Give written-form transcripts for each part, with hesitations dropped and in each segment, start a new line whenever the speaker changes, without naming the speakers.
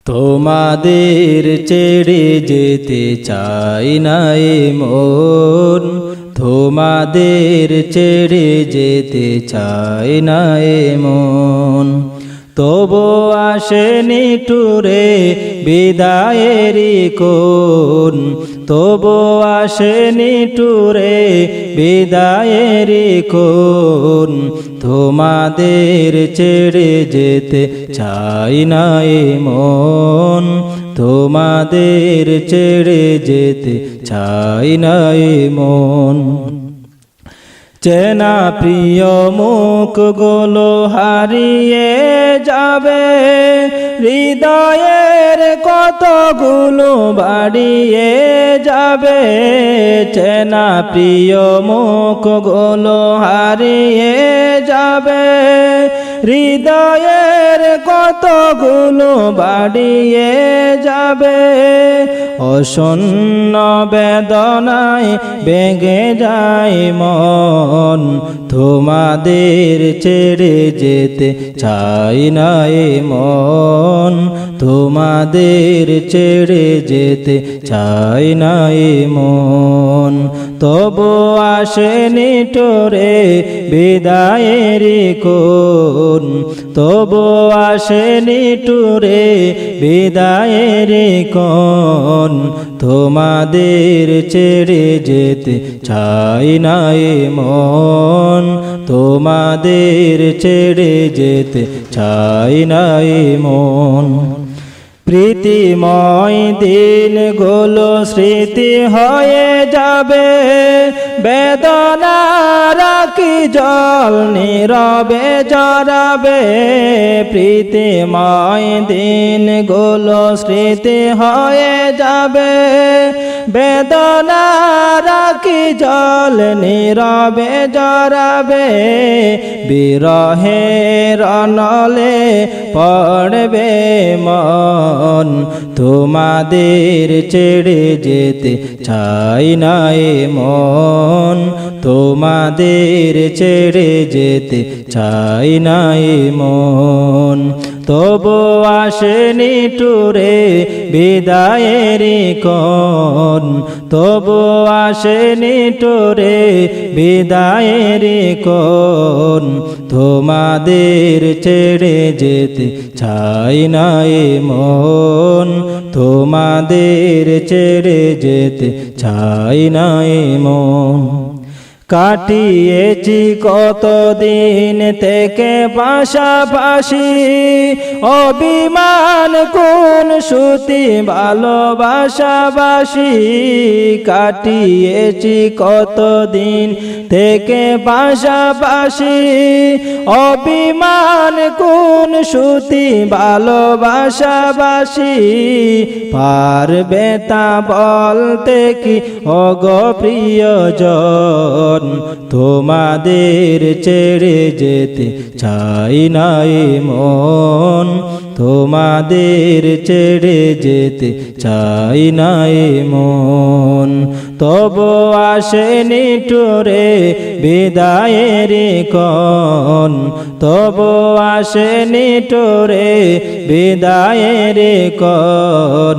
তোমাদের ছেড়ে যেতে চাই না এ মন, তোমাদের ছেড়ে যেতে চাই না এ মন। তবু আসেনি টুরে বিদায়েরই কোন, তবু আসেনি টুরে বিদায়েরই কোন। তোমাদের ছেড়ে যেতে চাই না এ মন, তোমাদের ছেড়ে যেতে চাই না এ মন। চেনা প্রিয় মুখগুলো হারিয়ে যাবে, হৃদয়ের কতগুলো বাড়িয়ে যাবে। চেনা প্রিয় মুখগুলো হারিয়ে যাবে, হৃদয়ের কতগুলো বাড়িয়ে যাবে। অশূন্য বেদনায় ভেঙে যায় মন, তোমাদের ছেড়ে যেতে চাই না এ মন, তোমাদের ছেড়ে যেতে চাই না এ মন। তবু আসেনি টুরে বিদায়েরই কোন, তবু আসেনি টুরে বিদায়েরই কোন। তোমাদের ছেড়ে যেতে চাই না এ মন, তোমাদের ছেড়ে যেতে চাই না এ মন। প্রীতিময় দিনগুলো স্মৃতি হয়ে যাবে, বেদনার কি জল নীরবে জড়াবে। প্রীতিময় দিনগুলো স্মৃতি হয়ে যাবে, বেদনার কি জল নীরবে জড়াবে। বিরহের অনলে পড়বে মন, তোমাদের ছেড়ে যেতে চাই না এ মন, তোমাদের ছেড়ে যেতে চাই না এ মন। তবু আসেনি টুরে বিদায়েরই কোন, তবু আসেনি টুরে বিদায়েরই কোন। তোমাদের ছেড়ে যেতে চাই না এ মন, তোমাদের ছেড়ে যেতে চাই না এ মন। কাটিয়েছি কতদিন থেকে পাশাপাশি, অভিমান কোন সুতি ভালোবাসাবাসি। কাটিয়েছি কতদিন থেকে পাশাপাশি, অভিমান কোন সুতি ভালোবাসাবাসি। পারবে তা বলতে কি ওগো প্রিয়জন, তোমাদের ছেড়ে যেতে চাই না এ মন, তোমাদের ছেড়ে যেতে চাই না এ মন। তবু আসেনি টুরে বিদায়েরই কোন, তবু আসেনি টুরে বিদায়েরই কোন।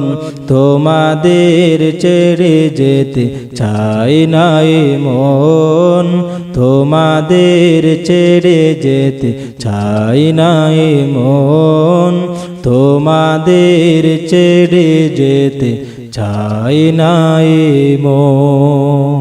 তোমাদের ছেড়ে যেতে চাই না এ মন, তোমাদের ছেড়ে যেতে চাই না এ মন, তোমাদের ছেড়ে যেতে চাই না এ মন।